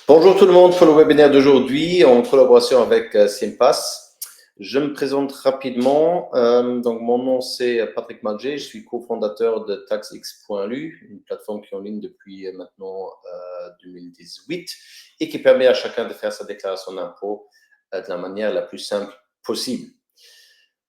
Bonjour tout le monde pour le webinaire d'aujourd'hui en collaboration avec Simpass. Je me présente rapidement. Donc mon nom c'est Patrick Magé, je suis cofondateur de TaxX.lu, une plateforme qui est en ligne depuis maintenant 2018 et qui permet à chacun de faire sa déclaration d'impôt de la manière la plus simple possible.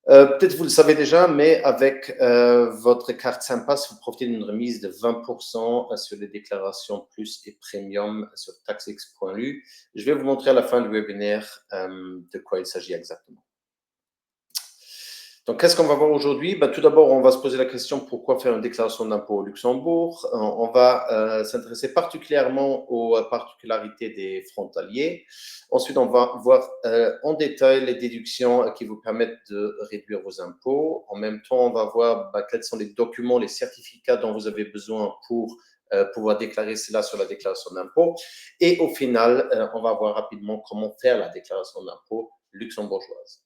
Peut-être vous le savez déjà, mais avec votre carte Simpass, vous profitez d'une remise de 20% sur les déclarations plus et premium sur taxx.lu. Je vais vous montrer à la fin du webinaire de quoi il s'agit exactement. Donc, qu'est-ce qu'on va voir aujourd'hui? Tout d'abord, on va se poser la question pourquoi faire une déclaration d'impôt au Luxembourg. On va s'intéresser particulièrement aux particularités des frontaliers. Ensuite, on va voir en détail les déductions qui vous permettent de réduire vos impôts. En même temps, on va voir quels sont les documents, les certificats dont vous avez besoin pour pouvoir déclarer cela sur la déclaration d'impôt. Et au final, on va voir rapidement comment faire la déclaration d'impôt luxembourgeoise.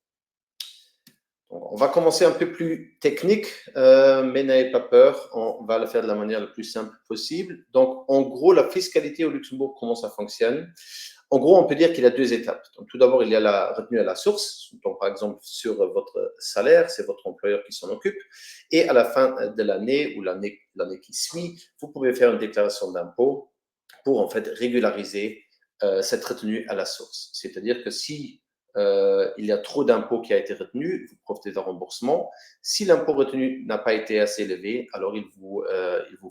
Donc, on va commencer un peu plus technique, mais n'ayez pas peur, on va le faire de la manière la plus simple possible. Donc, en gros, la fiscalité au Luxembourg, comment ça fonctionne? En gros, on peut dire qu'il y a deux étapes. Donc, tout d'abord, il y a la retenue à la source. Donc, par exemple, sur votre salaire, c'est votre employeur qui s'en occupe. Et à la fin de l'année ou l'année qui suit, vous pouvez faire une déclaration d'impôt pour, en fait, régulariser cette retenue à la source. C'est-à-dire que si il y a trop d'impôts qui a été retenu, vous profitez d'un remboursement. Si l'impôt retenu n'a pas été assez élevé, alors il vous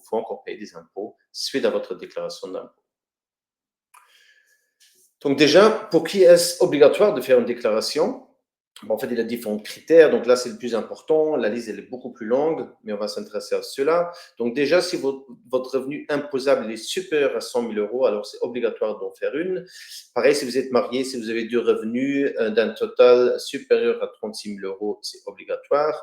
faut encore payer des impôts suite à votre déclaration d'impôt. Donc déjà, pour qui est-ce obligatoire de faire une déclaration? En fait, il y a différents critères. Donc là, c'est le plus important. La liste, elle est beaucoup plus longue, mais on va s'intéresser à cela. Donc déjà, si votre revenu imposable est supérieur à 100 000 euros, alors c'est obligatoire d'en faire une. Pareil, si vous êtes marié, si vous avez deux revenus d'un total supérieur à 36 000 euros, c'est obligatoire.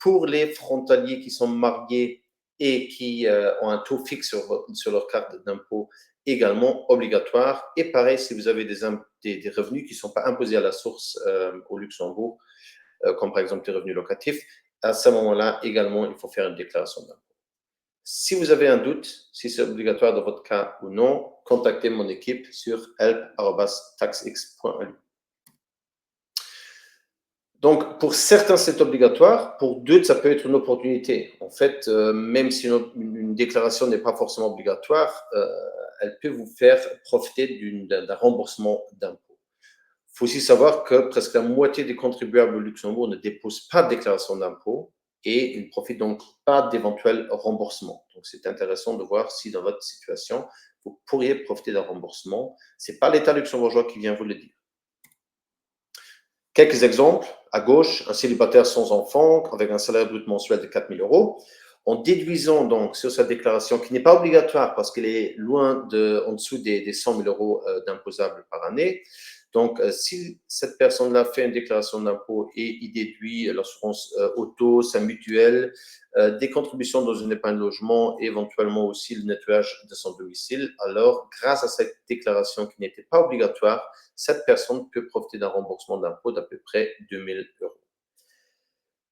Pour les frontaliers qui sont mariés et qui ont un taux fixe sur leur carte d'impôt, également obligatoire. Et pareil, si vous avez des revenus qui ne sont pas imposés à la source au Luxembourg, comme par exemple les revenus locatifs, à ce moment-là, également, il faut faire une déclaration d'impôt. Si vous avez un doute, si c'est obligatoire dans votre cas ou non, contactez mon équipe sur help@taxx.lu. Donc, pour certains, c'est obligatoire. Pour d'autres, ça peut être une opportunité. En fait, même si une déclaration n'est pas forcément obligatoire, elle peut vous faire profiter d'un remboursement d'impôt. Il faut aussi savoir que presque la moitié des contribuables au Luxembourg ne déposent pas de déclaration d'impôt et ils ne profitent donc pas d'éventuels remboursements. Donc, c'est intéressant de voir si dans votre situation, vous pourriez profiter d'un remboursement. Ce n'est pas l'État luxembourgeois qui vient vous le dire. Quelques exemples. À gauche, un célibataire sans enfant avec un salaire brut mensuel de 4 000 euros. En déduisant donc sur sa déclaration, qui n'est pas obligatoire parce qu'elle est loin en dessous des 100 000 euros d'imposables par année. Donc, si cette personne-là fait une déclaration d'impôt et il déduit l'assurance auto, sa mutuelle, des contributions dans une épargne logement et éventuellement aussi le nettoyage de son domicile, alors, grâce à cette déclaration qui n'était pas obligatoire, cette personne peut profiter d'un remboursement d'impôt d'à peu près 2 000 euros.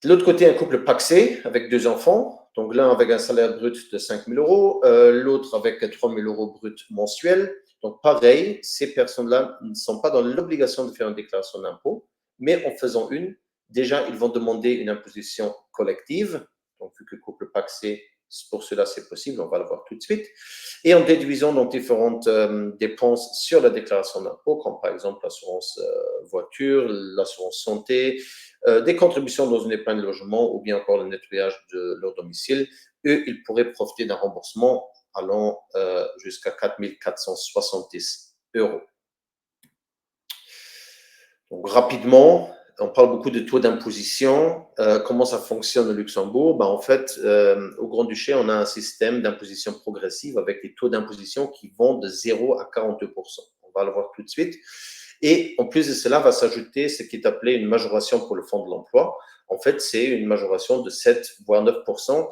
De l'autre côté, un couple pacsé avec deux enfants, donc l'un avec un salaire brut de 5 000 euros, l'autre avec 3 000 euros brut mensuels. Donc pareil, ces personnes-là ne sont pas dans l'obligation de faire une déclaration d'impôt, mais en faisant une, déjà, ils vont demander une imposition collective. Donc, vu que le couple pacsé, pour cela, c'est possible, on va le voir tout de suite. Et en déduisant donc différentes dépenses sur la déclaration d'impôt, comme par exemple l'assurance voiture, l'assurance santé, des contributions dans une épargne logement ou bien encore le nettoyage de leur domicile, eux, ils pourraient profiter d'un remboursement allant jusqu'à 4 470 euros. Donc, rapidement, on parle beaucoup de taux d'imposition. Comment ça fonctionne au Luxembourg? En fait, au Grand-Duché, on a un système d'imposition progressive avec des taux d'imposition qui vont de 0 à 42%. On va le voir tout de suite. Et en plus de cela, va s'ajouter ce qui est appelé une majoration pour le fonds de l'emploi. En fait, c'est une majoration de 7 voire 9%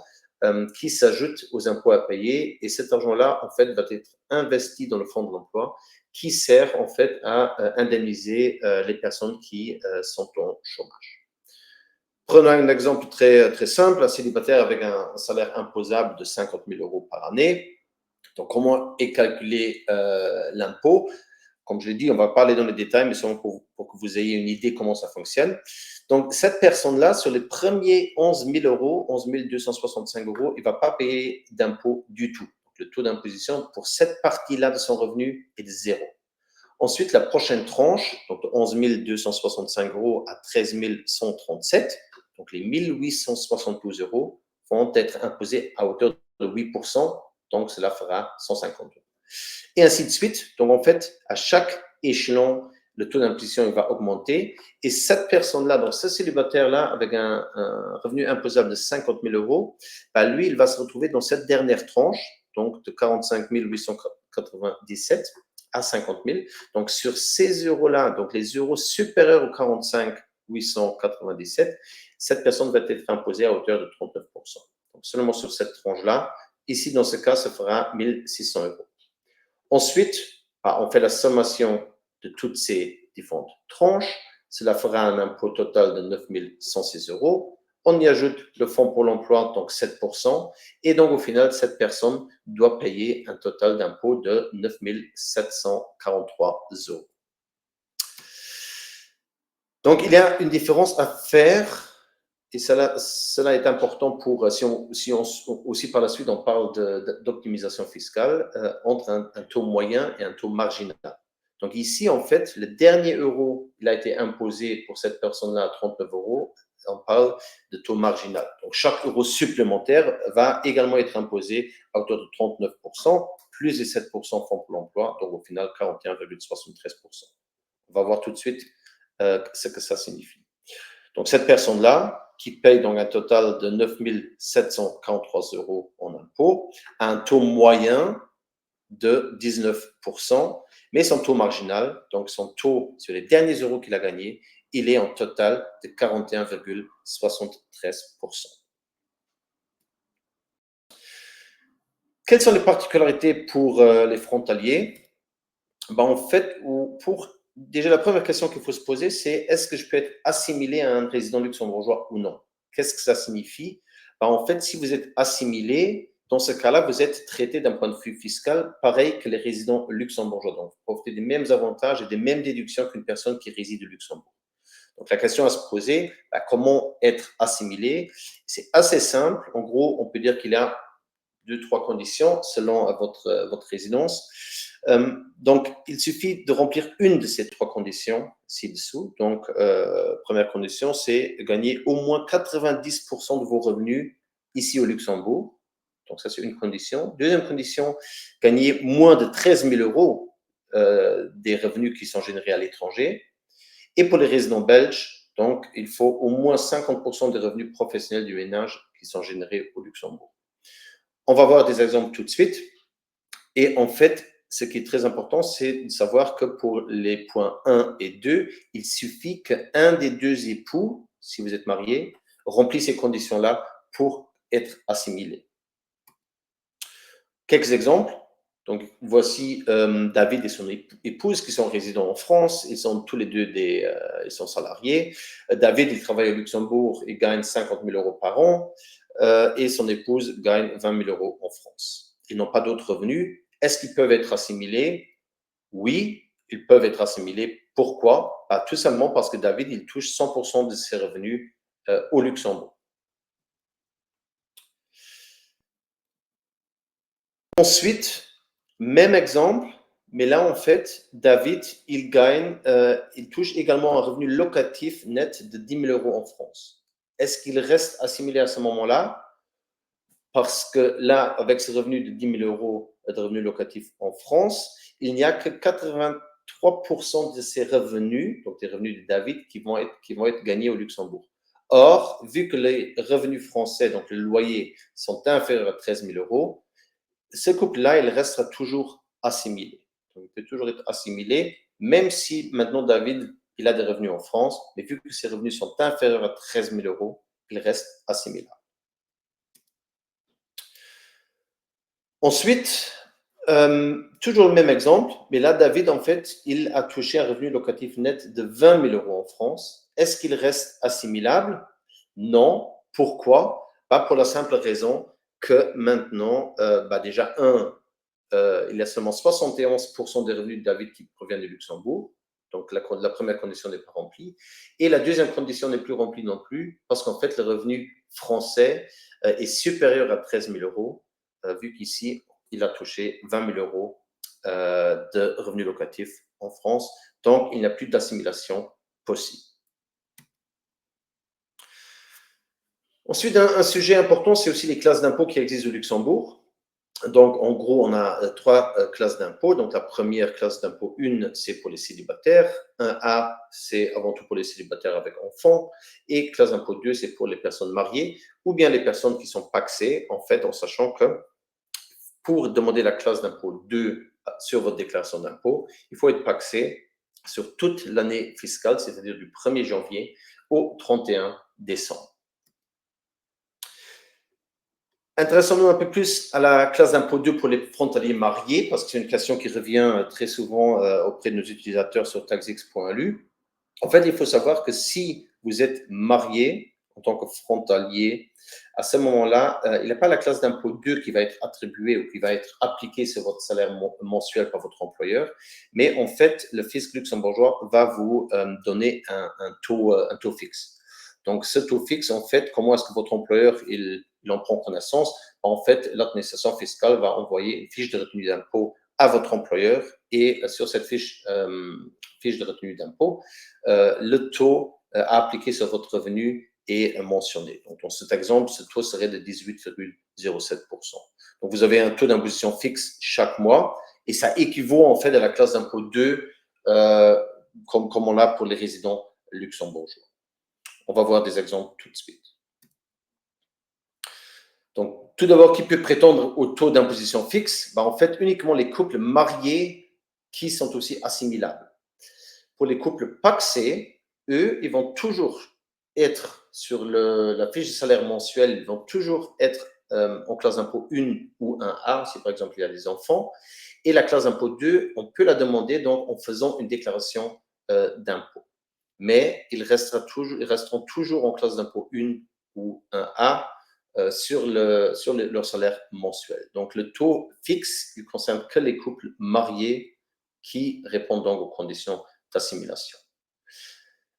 qui s'ajoute aux impôts à payer. Et cet argent-là, en fait, va être investi dans le fonds de l'emploi qui sert en fait à indemniser les personnes qui sont en chômage. Prenons un exemple très, très simple, un célibataire avec un salaire imposable de 50 000 euros par année. Donc, comment est calculé l'impôt? comme je l'ai dit, on va pas aller dans les détails, mais seulement pour que vous ayez une idée comment ça fonctionne. Donc, cette personne-là, sur les premiers 11 000 euros, 11 265 euros, il ne va pas payer d'impôt du tout. Donc, le taux d'imposition pour cette partie-là de son revenu est de 0. Ensuite, la prochaine tranche, donc de 11 265 euros à 13 137, donc les 1 872 euros vont être imposés à hauteur de 8%, donc cela fera 150 euros. Et ainsi de suite. Donc, en fait, à chaque échelon, le taux d'imposition va augmenter. Et cette personne-là, donc ce célibataire-là, avec un revenu imposable de 50 000 euros, bah, lui, il va se retrouver dans cette dernière tranche, donc de 45 897 à 50 000. Donc, sur ces euros-là, donc les euros supérieurs aux 45 897, cette personne va être imposée à hauteur de 39%. Donc, seulement sur cette tranche-là. Ici, dans ce cas, ça fera 1 600 euros. Ensuite, on fait la sommation de toutes ces différentes tranches. Cela fera un impôt total de 9 106 euros. On y ajoute le fonds pour l'emploi, donc 7%. Et donc, au final, cette personne doit payer un total d'impôt de 9 743 euros. Donc, il y a une différence à faire. Et cela est important pour, si on aussi par la suite, on parle d'optimisation fiscale entre un taux moyen et un taux marginal. Donc ici, en fait, le dernier euro, il a été imposé pour cette personne-là à 39 euros. On parle de taux marginal. Donc chaque euro supplémentaire va également être imposé à hauteur de 39%, plus les 7% fonds pour l'emploi, donc au final 41,73%. On va voir tout de suite ce que ça signifie. Donc, cette personne-là, qui paye donc un total de 9 743 euros en impôts, a un taux moyen de 19%, mais son taux marginal, donc son taux sur les derniers euros qu'il a gagnés, il est en total de 41,73%. Quelles sont les particularités pour les frontaliers? En fait, déjà, la première question qu'il faut se poser, c'est est-ce que je peux être assimilé à un résident luxembourgeois ou non? Qu'est-ce que ça signifie? En fait, si vous êtes assimilé, dans ce cas-là, vous êtes traité d'un point de vue fiscal pareil que les résidents luxembourgeois. Donc, vous profitez des mêmes avantages et des mêmes déductions qu'une personne qui réside au Luxembourg. Donc, la question à se poser, comment être assimilé? C'est assez simple. En gros, on peut dire qu'il y a 2-3 conditions selon votre résidence. Donc, il suffit de remplir une de ces 3 conditions ci-dessous. Donc, première condition, c'est gagner au moins 90% de vos revenus ici au Luxembourg. Donc, ça, c'est une condition. Deuxième condition, gagner moins de 13 000 euros des revenus qui sont générés à l'étranger. Et pour les résidents belges, donc, il faut au moins 50% des revenus professionnels du ménage qui sont générés au Luxembourg. On va voir des exemples tout de suite. Et en fait, ce qui est très important, c'est de savoir que pour les points 1 et 2, il suffit qu'un des deux époux, si vous êtes marié, remplisse ces conditions-là pour être assimilé. Quelques exemples. Donc, voici David et son épouse qui sont résidents en France. Ils sont tous les deux ils sont salariés. David, il travaille au Luxembourg et gagne 50 000 euros par an. Et son épouse gagne 20 000 euros en France. Ils n'ont pas d'autres revenus. Est-ce qu'ils peuvent être assimilés? Oui, ils peuvent être assimilés. Pourquoi? Tout simplement parce que David, il touche 100% de ses revenus au Luxembourg. Ensuite, même exemple, mais là, en fait, David, il touche également un revenu locatif net de 10 000 euros en France. Est-ce qu'il reste assimilé à ce moment-là? Parce que là, avec ce revenu de 10 000 euros de revenus locatifs en France, il n'y a que 83% de ces revenus, donc des revenus de David, qui vont être gagnés au Luxembourg. Or, vu que les revenus français, donc le loyer, sont inférieurs à 13 000 euros, ce couple-là, il restera toujours assimilé. Donc, il peut toujours être assimilé, même si maintenant David, il a des revenus en France, mais vu que ses revenus sont inférieurs à 13 000 euros, il reste assimilable. Ensuite, toujours le même exemple, mais là, David, en fait, il a touché un revenu locatif net de 20 000 euros en France. Est-ce qu'il reste assimilable? Non. Pourquoi? Pas pour la simple raison que maintenant, déjà, il y a seulement 71% des revenus de David qui proviennent du Luxembourg. Donc, la première condition n'est pas remplie. Et la deuxième condition n'est plus remplie non plus, parce qu'en fait, le revenu français est supérieur à 13 000 euros, vu qu'ici, il a touché 20 000 euros de revenus locatifs en France. Donc, il n'y a plus d'assimilation possible. Ensuite, un sujet important, c'est aussi les classes d'impôts qui existent au Luxembourg. Donc, en gros, on a trois classes d'impôts. Donc, la première classe d'impôt 1, c'est pour les célibataires. 1A, c'est avant tout pour les célibataires avec enfants. Et classe d'impôt 2, c'est pour les personnes mariées ou bien les personnes qui sont pacsées, en fait, en sachant que pour demander la classe d'impôt 2 sur votre déclaration d'impôt, il faut être pacsé sur toute l'année fiscale, c'est-à-dire du 1er janvier au 31 décembre. Intéressons-nous un peu plus à la classe d'impôt 2 pour les frontaliers mariés, parce que c'est une question qui revient très souvent auprès de nos utilisateurs sur taxx.lu. En fait, il faut savoir que si vous êtes marié en tant que frontalier, à ce moment-là, il n'y a pas la classe d'impôt 2 qui va être attribuée ou qui va être appliquée sur votre salaire mensuel par votre employeur, mais en fait, le fisc luxembourgeois va vous donner un taux fixe. Donc, ce taux fixe, en fait, comment est-ce que votre employeur il en prend connaissance? En fait, l'administration fiscale va envoyer une fiche de retenue d'impôt à votre employeur et sur cette fiche de retenue d'impôt, le taux à appliquer sur votre revenu est mentionné. Donc, dans cet exemple, ce taux serait de 18,07%. Donc, vous avez un taux d'imposition fixe chaque mois et ça équivaut en fait à la classe d'impôt 2 comme on l'a pour les résidents luxembourgeois. On va voir des exemples tout de suite. Donc, tout d'abord, qui peut prétendre au taux d'imposition fixe? En fait, uniquement les couples mariés qui sont aussi assimilables. Pour les couples pacsés, eux, ils vont toujours être sur la fiche de salaire mensuel, ils vont toujours être en classe d'impôt 1 ou 1A, si par exemple il y a des enfants. Et la classe d'impôt 2, on peut la demander donc en faisant une déclaration d'impôt. Mais ils resteront toujours en classe d'impôt 1 ou 1A sur leur salaire mensuel. Donc, le taux fixe, il concerne que les couples mariés qui répondent donc aux conditions d'assimilation.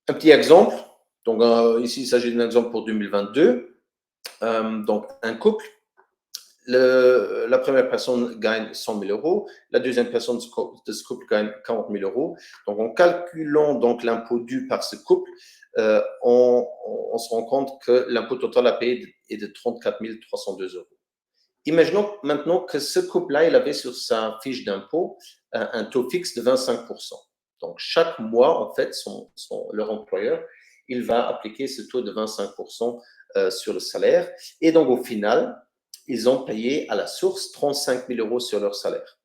Un petit exemple. Donc, ici, il s'agit d'un exemple pour 2022. Donc, un couple. La première personne gagne 100 000 euros, la deuxième personne de ce couple gagne 40 000 euros. Donc, en calculant donc l'impôt dû par ce couple, on se rend compte que l'impôt total à payer est de 34 302 euros. Imaginons maintenant que ce couple-là, il avait sur sa fiche d'impôt un taux fixe de 25%. Donc, chaque mois, en fait, leur employeur, il va appliquer ce taux de 25% sur le salaire. Et donc, au final, ils ont payé à la source 35 000 euros sur leur salaire.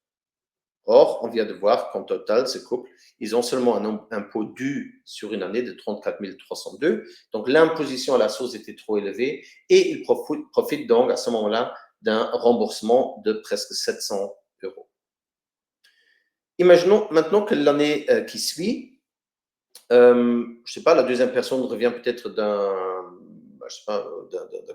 Or, on vient de voir qu'en total, ce couple, ils ont seulement un impôt dû sur une année de 34 302. Donc, l'imposition à la source était trop élevée et ils profitent donc à ce moment-là d'un remboursement de presque 700 euros. Imaginons maintenant que l'année qui suit, je ne sais pas, la deuxième personne revient peut-être d'un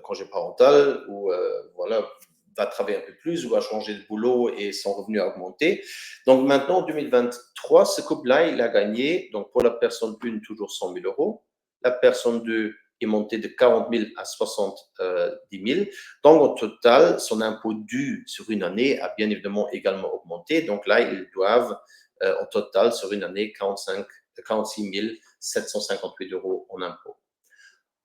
congé parental ou voilà, va travailler un peu plus ou va changer de boulot et son revenu a augmenté. Donc maintenant, en 2023, ce couple-là, il a gagné, donc pour la personne 1, toujours 100 000 euros. La personne 2 est montée de 40 000 à 70 000. Donc au total, son impôt dû sur une année a bien évidemment également augmenté. Donc là, ils doivent au total sur une année 46 758 euros en impôt.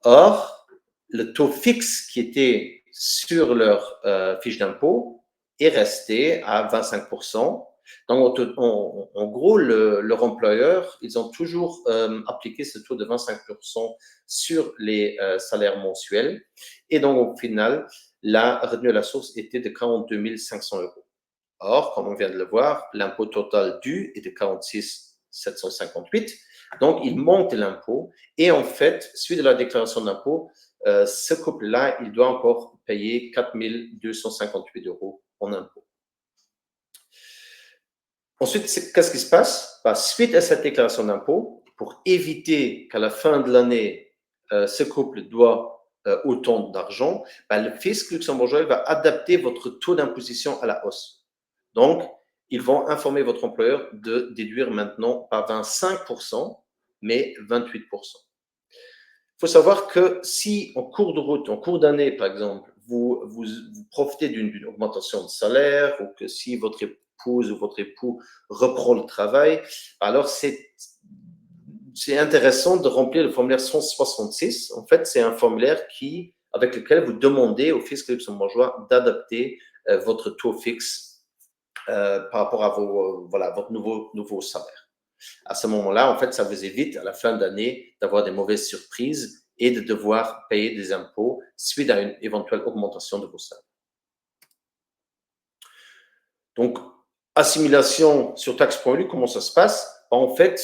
Or, le taux fixe qui était sur leur fiche d'impôt est resté à 25%. Donc, en gros, leur employeur, ils ont toujours appliqué ce taux de 25% sur les salaires mensuels. Et donc, au final, la retenue à la source était de 42 500 euros. Or, comme on vient de le voir, l'impôt total dû est de 46 758. Donc, il monte l'impôt. Et en fait, suite à la déclaration d'impôt, ce couple-là, il doit encore payer 4 258 euros en impôt. Ensuite, qu'est-ce qui se passe? Suite à cette déclaration d'impôt, pour éviter qu'à la fin de l'année, ce couple doit autant d'argent, le fisc luxembourgeois va adapter votre taux d'imposition à la hausse. Donc, ils vont informer votre employeur de déduire maintenant pas 25%, mais 28%. Il faut savoir que si en cours de route, en cours d'année, par exemple, vous profitez d'une augmentation de salaire ou que si votre épouse ou votre époux reprend le travail, alors c'est intéressant de remplir le formulaire 166. En fait, c'est un formulaire avec lequel vous demandez au fisc luxembourgeois d'adapter votre taux fixe par rapport à votre nouveau salaire. À ce moment-là, en fait, ça vous évite à la fin d'année d'avoir des mauvaises surprises et de devoir payer des impôts suite à une éventuelle augmentation de vos salaires. Donc, assimilation sur taxe.lu, comment ça se passe? En fait,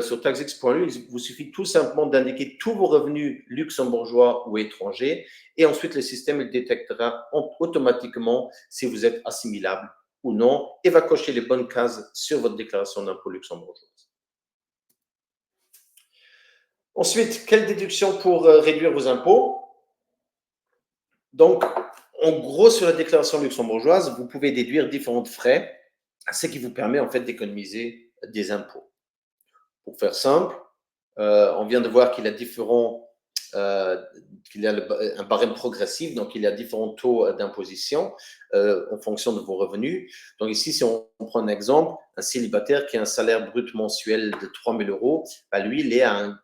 sur taxx.lu, il vous suffit tout simplement d'indiquer tous vos revenus luxembourgeois ou étrangers et ensuite le système il détectera automatiquement si vous êtes assimilable ou non et va cocher les bonnes cases sur votre déclaration d'impôt luxembourgeoise. Ensuite, quelle déduction pour réduire vos impôts? Donc, en gros, sur la déclaration luxembourgeoise, vous pouvez déduire différents frais, ce qui vous permet en fait d'économiser des impôts. Pour faire simple, on vient de voir qu'il y a un barème progressif, donc il y a différents taux d'imposition en fonction de vos revenus. Donc ici, si on prend un exemple, un célibataire qui a un salaire brut mensuel de 3 000 euros, lui, il est à un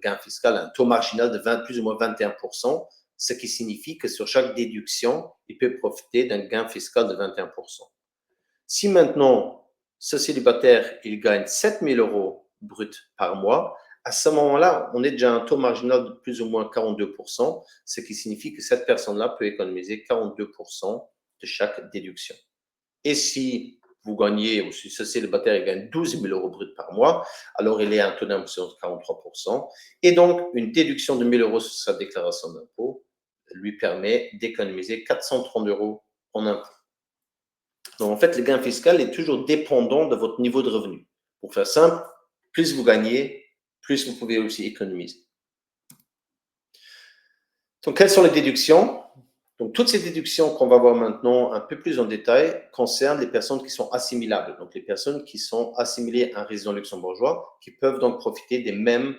gain fiscal, un taux marginal de plus ou moins 21%, ce qui signifie que sur chaque déduction, il peut profiter d'un gain fiscal de 21%. Si maintenant, ce célibataire, il gagne 7 000 euros brut par mois, à ce moment-là, on est déjà à un taux marginal de plus ou moins 42%, ce qui signifie que cette personne-là peut économiser 42% de chaque déduction. Et si vous gagnez, ou si ce célibataire il gagne 12 000 euros brut par mois, alors il est à un taux d'imposition de 43%. Et donc, une déduction de 1 000 euros sur sa déclaration d'impôt lui permet d'économiser 430 euros en impôt. Donc, en fait, le gain fiscal est toujours dépendant de votre niveau de revenu. Pour faire simple, plus vous gagnez, plus vous pouvez aussi économiser. Donc, quelles sont les déductions? Donc, toutes ces déductions qu'on va voir maintenant un peu plus en détail concernent les personnes qui sont assimilables. Donc, les personnes qui sont assimilées à un résident luxembourgeois qui peuvent donc profiter des mêmes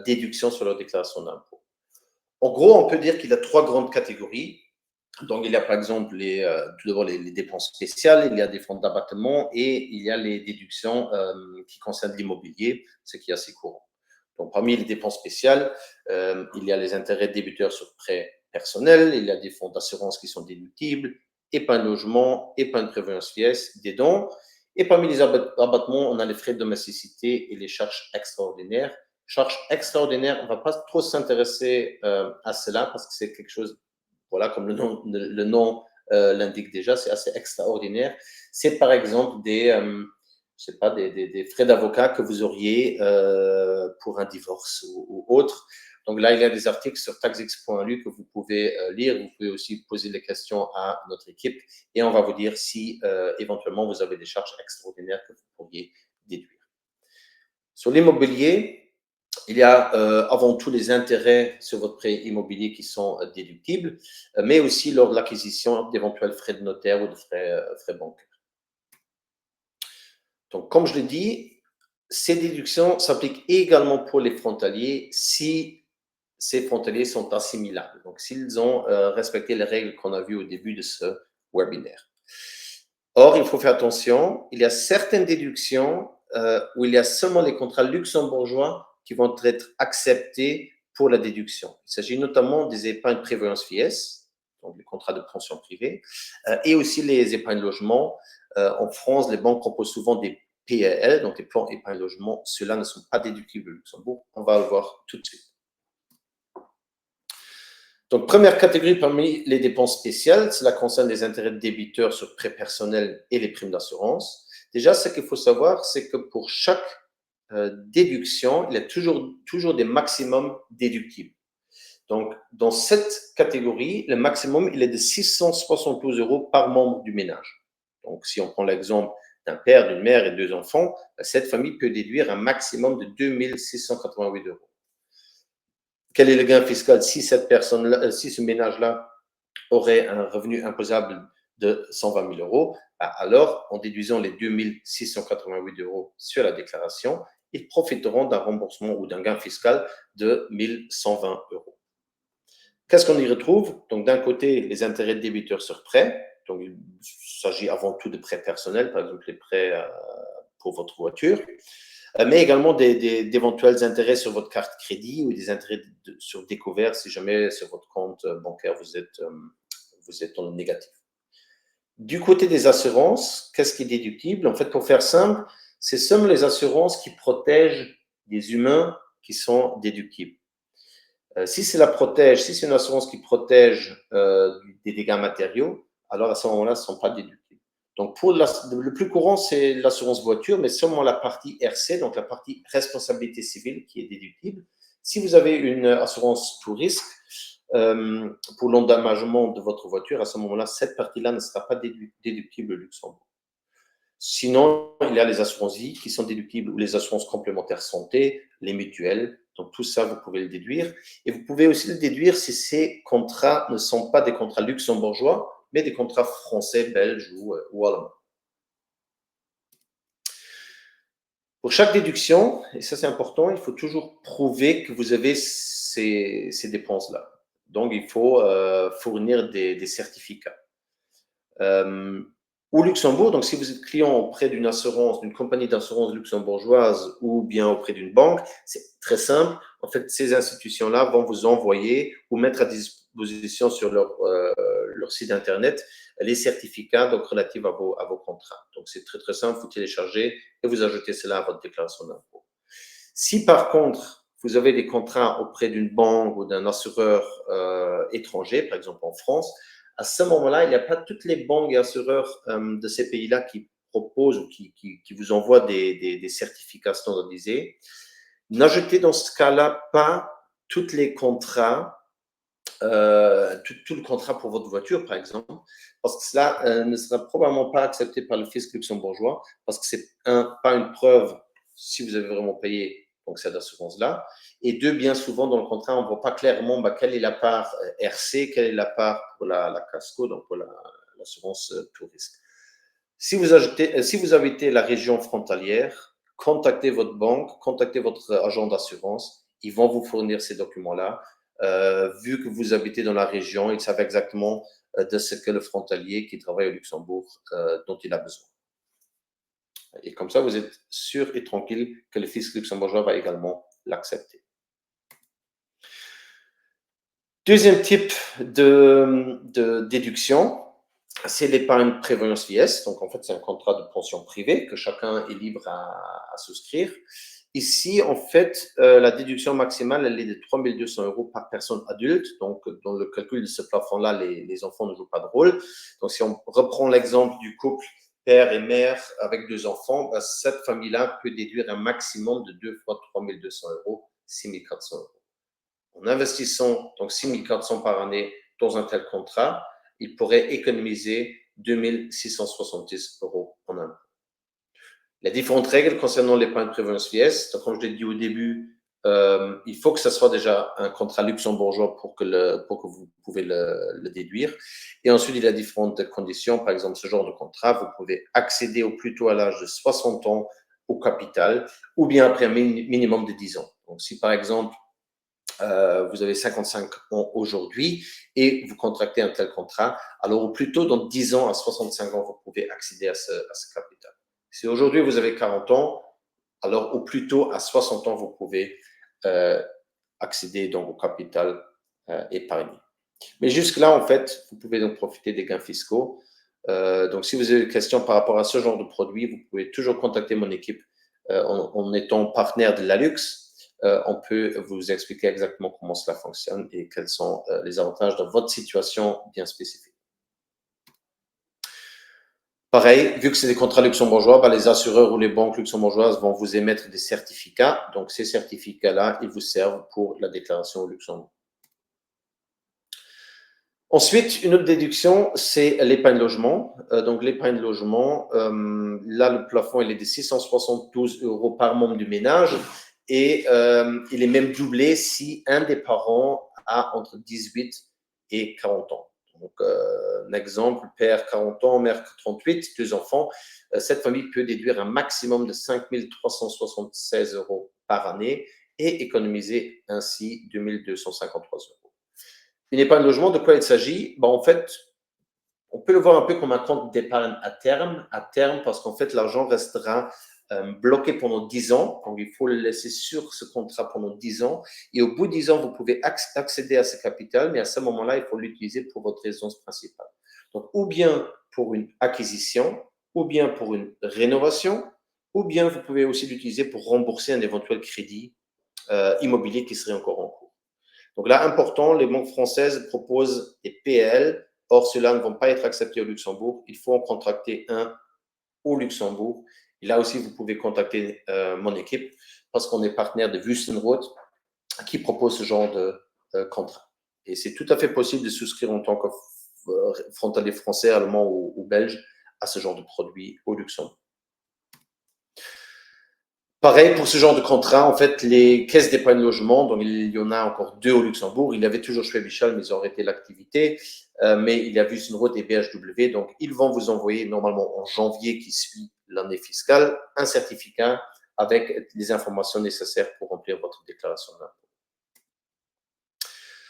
déductions sur leur déclaration d'impôt. En gros, on peut dire qu'il y a 3 grandes catégories. Donc, il y a par exemple tout d'abord les dépenses spéciales, il y a des fonds d'abattement et il y a les déductions qui concernent l'immobilier, ce qui est assez courant. Donc, parmi les dépenses spéciales, il y a les intérêts débiteurs sur prêts personnels, il y a des fonds d'assurance qui sont déductibles, épargne logement, épargne prévoyance vieillesse, des dons. Et parmi les abattements, on a les frais de domesticité et les charges extraordinaires. Charges extraordinaires, on ne va pas trop s'intéresser à cela parce que c'est quelque chose, voilà, comme le nom l'indique déjà, c'est assez extraordinaire. C'est par exemple des frais d'avocat que vous auriez pour un divorce ou autre. Donc là, il y a des articles sur taxx.lu que vous pouvez lire. Vous pouvez aussi poser des questions à notre équipe et on va vous dire si éventuellement vous avez des charges extraordinaires que vous pourriez déduire. Sur l'immobilier, il y a avant tout les intérêts sur votre prêt immobilier qui sont déductibles, mais aussi lors de l'acquisition d'éventuels frais de notaire ou de frais bancaires. Donc, comme je l'ai dit, ces déductions s'appliquent également pour les frontaliers si ces frontaliers sont assimilables. Donc, s'ils ont respecté les règles qu'on a vues au début de ce webinaire. Or, il faut faire attention, il y a certaines déductions où il y a seulement les contrats luxembourgeois qui vont être acceptés pour la déduction. Il s'agit notamment des épargnes prévoyance vieillesse, donc les contrats de pension privée, et aussi les épargnes logement. En France, les banques proposent souvent des PEL, donc des plans épargne logement. Ceux-là ne sont pas déductibles au Luxembourg. On va le voir tout de suite. Donc, première catégorie parmi les dépenses spéciales, cela concerne les intérêts de débiteurs sur prêts personnels et les primes d'assurance. Déjà, ce qu'il faut savoir, c'est que pour chaque déduction, il y a toujours des maximums déductibles. Donc, dans cette catégorie, le maximum, il est de 672 euros par membre du ménage. Donc, si on prend l'exemple d'un père, d'une mère et 2 enfants, cette famille peut déduire un maximum de 2 688 euros. Quel est le gain fiscal si ce ménage-là aurait un revenu imposable de 120 000 euros, alors en déduisant les 2 688 euros sur la déclaration, ils profiteront d'un remboursement ou d'un gain fiscal de 1 120 euros. Qu'est-ce qu'on y retrouve? Donc, d'un côté, les intérêts de débiteurs sur prêt. Donc, il s'agit avant tout de prêts personnels, par exemple les prêts pour votre voiture, mais également d'éventuels intérêts sur votre carte crédit ou des intérêts sur découvert si jamais sur votre compte bancaire vous êtes en négatif. Du côté des assurances, qu'est-ce qui est déductible? En fait, pour faire simple, c'est seulement les assurances qui protègent des humains qui sont déductibles. Si c'est une assurance qui protège des dégâts matériaux, alors à ce moment-là, ce ne sont pas déductibles. Donc, le plus courant, c'est l'assurance voiture, mais seulement la partie RC, donc la partie responsabilité civile, qui est déductible. Si vous avez une assurance tout risque pour l'endommagement de votre voiture, à ce moment-là, cette partie-là ne sera pas déductible au Luxembourg. Sinon, il y a les assurances vie qui sont déductibles ou les assurances complémentaires santé, les mutuelles. Donc, tout ça, vous pouvez le déduire. Et vous pouvez aussi le déduire si ces contrats ne sont pas des contrats luxembourgeois, mais des contrats français, belges ou allemands. Pour chaque déduction, et ça c'est important, il faut toujours prouver que vous avez ces dépenses-là. Donc, il faut fournir des certificats. Au Luxembourg, donc si vous êtes client auprès d'une assurance, d'une compagnie d'assurance luxembourgeoise ou bien auprès d'une banque, c'est très simple. En fait, ces institutions-là vont vous envoyer ou mettre à disposition sur leur site internet les certificats donc, relatifs à vos contrats. Donc, c'est très, très simple. Vous téléchargez et vous ajoutez cela à votre déclaration d'impôt. Si par contre, vous avez des contrats auprès d'une banque ou d'un assureur étranger, par exemple en France, à ce moment-là, il n'y a pas toutes les banques et assureurs de ces pays-là qui proposent ou qui vous envoient des certificats standardisés. N'ajoutez dans ce cas-là pas tous les contrats, tout le contrat pour votre voiture, par exemple, parce que cela ne sera probablement pas accepté par le fisc luxembourgeois, parce que c'est pas une preuve si vous avez vraiment payé donc cette assurance-là. Et deux, bien souvent dans le contrat, on ne voit pas clairement quelle est la part RC, quelle est la part pour la casco, donc pour l'assurance tout risque. Si vous habitez la région frontalière, contactez votre banque, contactez votre agent d'assurance. Ils vont vous fournir ces documents-là. Vu que vous habitez dans la région, ils savent exactement de ce que le frontalier qui travaille au Luxembourg dont il a besoin. Et comme ça, vous êtes sûr et tranquille que le fisc luxembourgeois va également l'accepter. Deuxième type de déduction, c'est l'épargne prévoyance vieillesse. Donc, en fait, c'est un contrat de pension privée que chacun est libre à souscrire. Ici, en fait, la déduction maximale, elle est de 3 200 euros par personne adulte. Donc, dans le calcul de ce plafond-là, les enfants ne jouent pas de rôle. Donc, si on reprend l'exemple du couple père et mère avec 2 enfants, cette famille-là peut déduire un maximum de 2 fois 3 200 euros, 6 400 euros. En investissant donc 6 400 par année dans un tel contrat, il pourrait économiser 2 670 euros en impôts. Il y a différentes règles concernant l'épargne prévoyance vieillesse. Donc, comme je l'ai dit au début, il faut que ce soit déjà un contrat luxembourgeois pour que vous pouvez le déduire. Et ensuite, il y a différentes conditions. Par exemple, ce genre de contrat, vous pouvez accéder au plus tôt à l'âge de 60 ans au capital ou bien après un minimum de 10 ans. Donc, si par exemple, vous avez 55 ans aujourd'hui et vous contractez un tel contrat, alors au plus tôt, dans 10 ans à 65 ans, vous pouvez accéder à ce capital. Si aujourd'hui vous avez 40 ans, alors au plus tôt à 60 ans, vous pouvez accéder donc au capital épargné. Mais jusque-là, en fait, vous pouvez donc profiter des gains fiscaux. Donc, si vous avez des questions par rapport à ce genre de produit, vous pouvez toujours contacter mon équipe en étant partenaire de l'ALUX. On peut vous expliquer exactement comment cela fonctionne et quels sont les avantages dans votre situation bien spécifique. Pareil, vu que c'est des contrats luxembourgeois, les assureurs ou les banques luxembourgeoises vont vous émettre des certificats. Donc, ces certificats-là, ils vous servent pour la déclaration au Luxembourg. Ensuite, une autre déduction, c'est l'épargne logement. Donc, l'épargne logement, là, le plafond, il est de 672 euros par membre du ménage et il est même doublé si un des parents a entre 18 et 40 ans. Donc, un exemple, père 40 ans, mère 38, 2 enfants. Cette famille peut déduire un maximum de 5 376 € par année et économiser ainsi 2 253 €. Une épargne logement, de quoi il s'agit? En fait, on peut le voir un peu comme un compte d'épargne à terme parce qu'en fait, l'argent restera bloqué pendant 10 ans. Donc, il faut le laisser sur ce contrat pendant 10 ans. Et au bout de 10 ans, vous pouvez accéder à ce capital, mais à ce moment-là, il faut l'utiliser pour votre résidence principale. Donc, ou bien pour une acquisition, ou bien pour une rénovation, ou bien vous pouvez aussi l'utiliser pour rembourser un éventuel crédit immobilier qui serait encore en cours. Donc là, important, les banques françaises proposent des PL. Or, ceux-là ne vont pas être acceptés au Luxembourg. Il faut en contracter un au Luxembourg. Et là aussi, vous pouvez contacter mon équipe parce qu'on est partenaire de Wüstenrot qui propose ce genre de contrat. Et c'est tout à fait possible de souscrire en tant que frontalier français, allemand ou belge à ce genre de produit au Luxembourg. Pareil pour ce genre de contrat, en fait, les caisses d'épargne logement, donc il y en a encore 2 au Luxembourg. Il y avait toujours Schwäbisch Hall, mais ils ont arrêté l'activité. Mais il y a Wüstenrot et BHW. Donc, ils vont vous envoyer normalement en janvier qui suit l'année fiscale un certificat avec les informations nécessaires pour remplir votre déclaration d'impôt.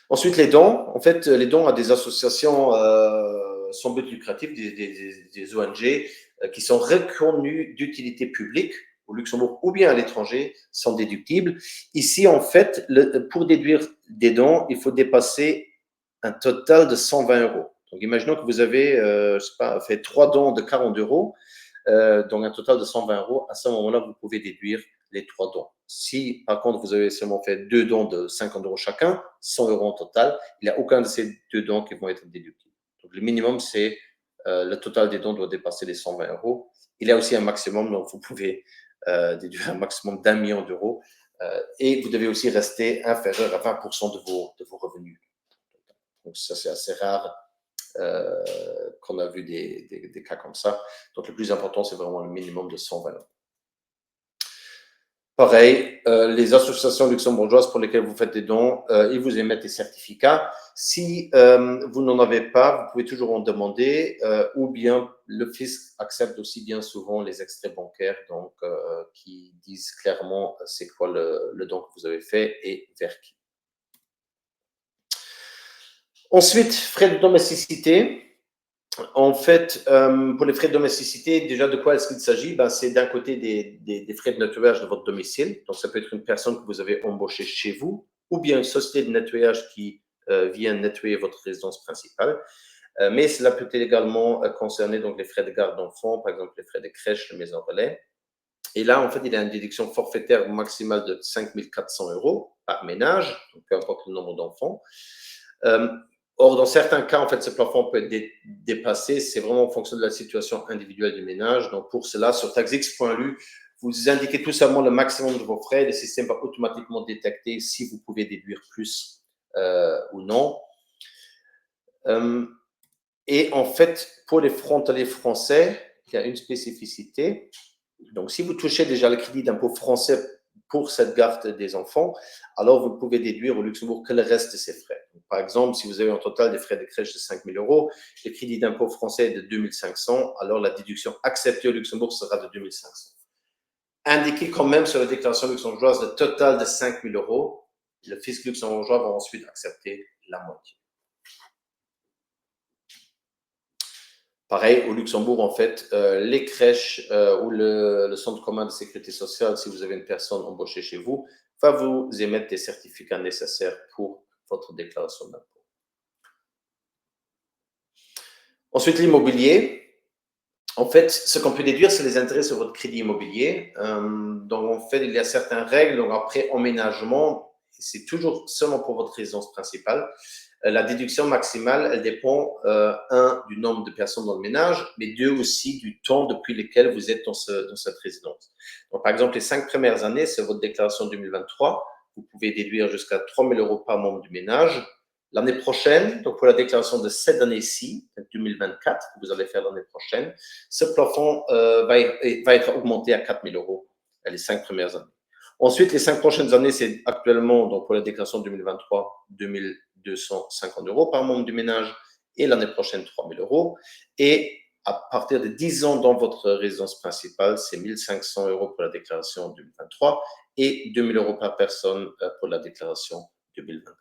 Ensuite, les dons. En fait, les dons à des associations sans but lucratif, des ONG, qui sont reconnues d'utilité publique au Luxembourg ou bien à l'étranger, sont déductibles. Ici, en fait, pour déduire des dons, il faut dépasser un total de 120 €. Donc, imaginons que vous avez, je sais pas, fait 3 dons de 40 €, donc un total de 120 €. À ce moment-là, vous pouvez déduire les 3 dons. Si, par contre, vous avez seulement fait 2 dons de 50 € chacun, 100 € en total, il n'y a aucun de ces 2 dons qui vont être déductibles. Donc, le minimum, c'est le total des dons doit dépasser les 120 €. Il y a aussi un maximum, donc vous pouvez déduire un maximum d'1 million d'euros. Et vous devez aussi rester inférieur à 20% de vos revenus. Donc, ça, c'est assez rare qu'on a vu des cas comme ça. Donc, le plus important, c'est vraiment le minimum de 120 €. Pareil, les associations luxembourgeoises pour lesquelles vous faites des dons, ils vous émettent des certificats. Si vous n'en avez pas, vous pouvez toujours en demander, ou bien le fisc accepte aussi bien souvent les extraits bancaires, donc qui disent clairement c'est quoi le don que vous avez fait et vers qui. Ensuite, frais de domesticité. En fait, pour les frais de domesticité, déjà de quoi est-ce qu'il s'agit? C'est d'un côté des frais de nettoyage de votre domicile. Donc, ça peut être une personne que vous avez embauchée chez vous ou bien une société de nettoyage qui vient nettoyer votre résidence principale. Mais cela peut également concerner donc, les frais de garde d'enfants, par exemple les frais de crèche, de maison relais. Et là, en fait, il y a une déduction forfaitaire maximale de 5 400 € par ménage, donc peu importe le nombre d'enfants. Or, dans certains cas, en fait, ce plafond peut être dépassé. C'est vraiment en fonction de la situation individuelle du ménage. Donc, pour cela, sur taxx.lu, vous indiquez tout simplement le maximum de vos frais. Le système va automatiquement détecter si vous pouvez déduire plus ou non. Et en fait, pour les frontaliers français, il y a une spécificité. Donc, si vous touchez déjà le crédit d'impôt français pour cette garde des enfants, alors vous pouvez déduire au Luxembourg que le reste de ces frais. Donc, par exemple, si vous avez un total des frais de crèche de 5 000 €, le crédit d'impôt français est de 2 500, alors la déduction acceptée au Luxembourg sera de 2 500. Indiquez quand même sur la déclaration luxembourgeoise le total de 5 000 €. Le fisc luxembourgeois va ensuite accepter la moitié. Pareil, au Luxembourg, en fait, les crèches ou le centre commun de sécurité sociale, si vous avez une personne embauchée chez vous, va vous émettre des certificats nécessaires pour votre déclaration d'impôt. Ensuite, l'immobilier. En fait, ce qu'on peut déduire, c'est les intérêts sur votre crédit immobilier. Donc, en fait, il y a certaines règles. Donc, après emménagement, c'est toujours seulement pour votre résidence principale. La déduction maximale, elle dépend, un, du nombre de personnes dans le ménage, mais deux aussi du temps depuis lequel vous êtes dans cette résidence. Donc, par exemple, les 5 premières années, c'est votre déclaration 2023. Vous pouvez déduire jusqu'à 3 000 € par membre du ménage. L'année prochaine, donc pour la déclaration de cette année-ci, 2024, que vous allez faire l'année prochaine, ce plafond va être augmenté à 4 000 € les 5 premières années. Ensuite, les 5 prochaines années, c'est actuellement, donc pour la déclaration 2023, 2 250 € par membre du ménage. et l'année prochaine 3 000 euros. Et à partir de 10 ans dans votre résidence principale, c'est 1 500 euros pour la déclaration 2023 et 2 000 euros par personne pour la déclaration 2024.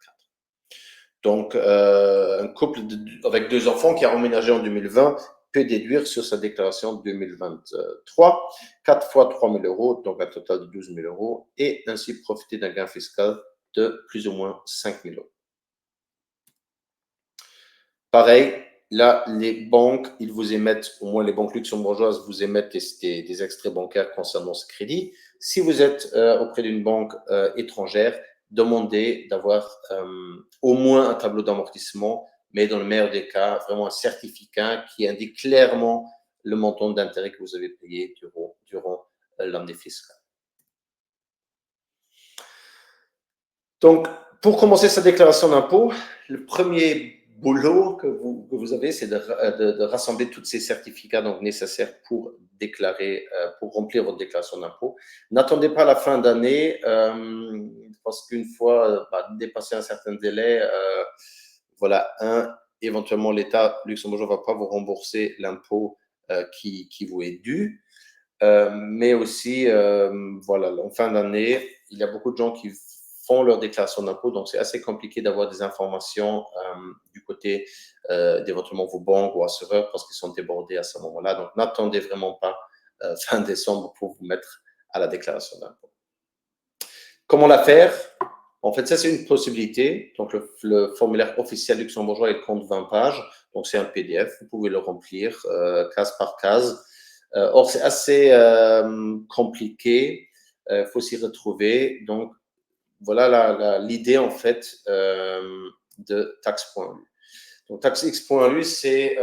Donc, un couple avec 2 enfants qui a emménagé en 2020 peut déduire sur sa déclaration 2023 4 fois 3 000 euros, donc un total de 12 000 euros, et ainsi profiter d'un gain fiscal de plus ou moins 5 000 euros. Pareil, là, les banques, ils vous émettent, au moins les banques luxembourgeoises vous émettent des extraits bancaires concernant ce crédit. Si vous êtes auprès d'une banque étrangère, demandez d'avoir au moins un tableau d'amortissement, mais dans le meilleur des cas, vraiment un certificat qui indique clairement le montant d'intérêt que vous avez payé durant l'année fiscale. Donc, pour commencer sa déclaration d'impôt, le premier boulot que vous avez, c'est de rassembler tous ces certificats donc nécessaires pour déclarer, pour remplir votre déclaration d'impôt. N'attendez pas la fin d'année, parce qu'une fois dépassé un certain délai, voilà, éventuellement l'État luxembourgeois ne va pas vous rembourser l'impôt qui vous est dû. Mais aussi, voilà, en fin d'année, il y a beaucoup de gens qui font leur déclaration d'impôt, donc c'est assez compliqué d'avoir des informations du côté d'éventuellement vos banques ou assureurs parce qu'ils sont débordés à ce moment-là. Donc, n'attendez vraiment pas fin décembre pour vous mettre à la déclaration d'impôt. Comment la faire? En fait, ça, c'est une possibilité. Donc, le formulaire officiel luxembourgeois, il compte 20 pages. Donc, c'est un PDF. Vous pouvez le remplir case par case. Or, c'est assez compliqué. Il faut s'y retrouver. Donc, voilà l'idée, en fait, de Tax.lu. Donc, TaxX.lu, c'est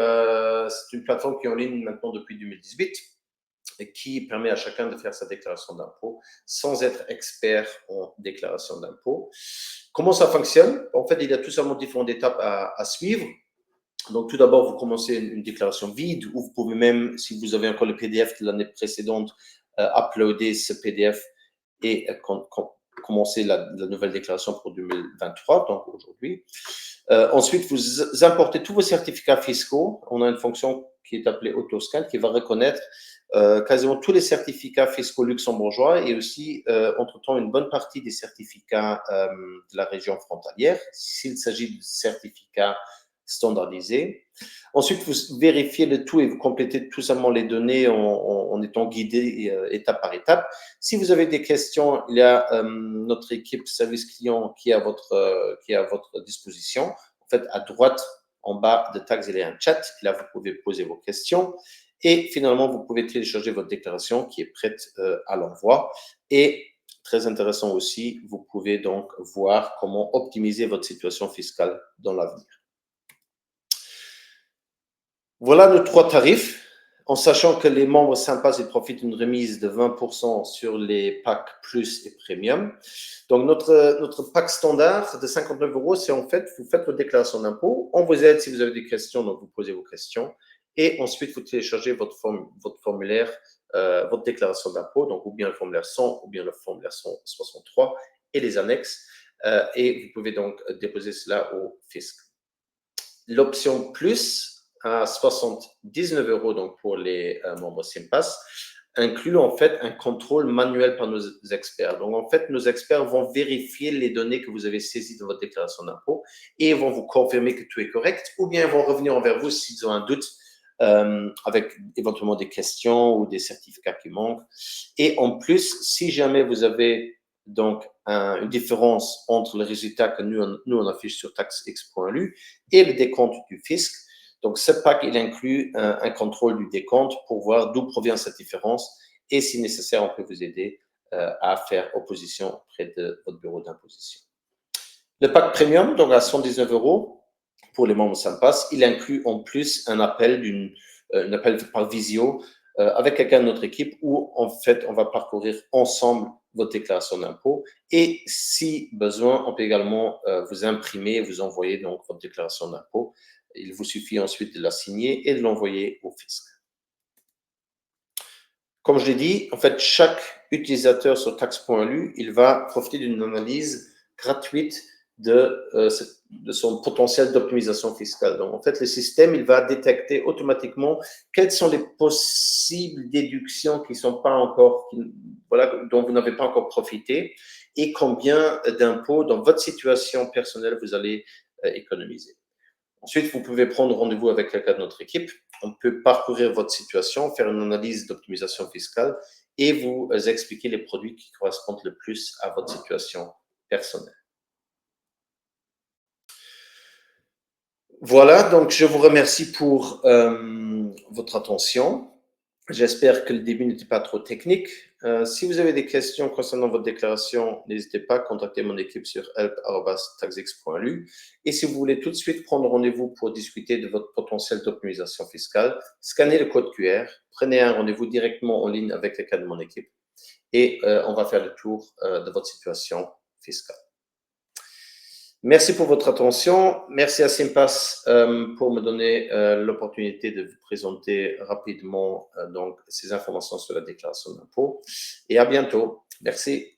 une plateforme qui est en ligne maintenant depuis 2018 et qui permet à chacun de faire sa déclaration d'impôt sans être expert en déclaration d'impôt. Comment ça fonctionne? En fait, il y a tout simplement différentes étapes à suivre. Donc, tout d'abord, vous commencez une déclaration vide où vous pouvez même, si vous avez encore le PDF de l'année précédente, uploader ce PDF et commencer la nouvelle déclaration pour 2023, donc aujourd'hui. Ensuite, vous importez tous vos certificats fiscaux. On a une fonction qui est appelée Autoscan qui va reconnaître quasiment tous les certificats fiscaux luxembourgeois et aussi, entre-temps, une bonne partie des certificats de la région frontalière, s'il s'agit de certificats standardisés. Ensuite, vous vérifiez le tout et vous complétez tout simplement les données en étant guidé étape par étape. Si vous avez des questions, il y a notre équipe service client qui est à votre disposition. En fait, à droite, en bas de Tax, il y a un chat. Là, vous pouvez poser vos questions. Et finalement, vous pouvez télécharger votre déclaration qui est prête à l'envoi. Et très intéressant aussi, vous pouvez donc voir comment optimiser votre situation fiscale dans l'avenir. Voilà nos 3 tarifs, en sachant que les membres sympas ils profitent d'une remise de 20% sur les packs plus et premium. Donc, notre pack standard de 59 €, c'est en fait, vous faites votre déclaration d'impôt. On vous aide si vous avez des questions, donc vous posez vos questions. Et ensuite, vous téléchargez votre formulaire, votre déclaration d'impôt, donc ou bien le formulaire 100 ou bien le formulaire 163 et les annexes. Et vous pouvez donc déposer cela au fisc. L'option plus, à 79 € donc pour les membres SIMPAS, inclut en fait un contrôle manuel par nos experts. Donc, en fait, nos experts vont vérifier les données que vous avez saisies dans votre déclaration d'impôt et vont vous confirmer que tout est correct ou bien vont revenir envers vous s'ils ont un doute avec éventuellement des questions ou des certificats qui manquent. Et en plus, si jamais vous avez donc une différence entre le résultat que nous on affiche sur taxx.lu et le décompte du fisc. Donc, ce pack, il inclut un contrôle du décompte pour voir d'où provient cette différence et si nécessaire, on peut vous aider à faire opposition auprès de votre bureau d'imposition. Le pack premium, donc à 119 € pour les membres SIMPAS, il inclut en plus un appel par visio avec quelqu'un de notre équipe où en fait, on va parcourir ensemble votre déclaration d'impôt et si besoin, on peut également vous imprimer et vous envoyer donc votre déclaration d'impôt. Il vous suffit ensuite de la signer et de l'envoyer au fisc. Comme je l'ai dit, en fait, chaque utilisateur sur tax.lu, il va profiter d'une analyse gratuite de son potentiel d'optimisation fiscale. Donc, en fait, le système, il va détecter automatiquement quelles sont les possibles déductions qui sont pas encore, voilà, dont vous n'avez pas encore profité et combien d'impôts dans votre situation personnelle vous allez économiser. Ensuite, vous pouvez prendre rendez-vous avec quelqu'un de notre équipe. On peut parcourir votre situation, faire une analyse d'optimisation fiscale et vous expliquer les produits qui correspondent le plus à votre situation personnelle. Voilà, donc je vous remercie pour votre attention. J'espère que le début n'était pas trop technique. Si vous avez des questions concernant votre déclaration, n'hésitez pas à contacter mon équipe sur help@taxix.lu. Et si vous voulez tout de suite prendre rendez-vous pour discuter de votre potentiel d'optimisation fiscale, scannez le code QR, prenez un rendez-vous directement en ligne avec quelqu'un de mon équipe et on va faire le tour de votre situation fiscale. Merci pour votre attention. Merci à Simpass pour me donner l'opportunité de vous présenter rapidement donc ces informations sur la déclaration d'impôt. Et à bientôt. Merci.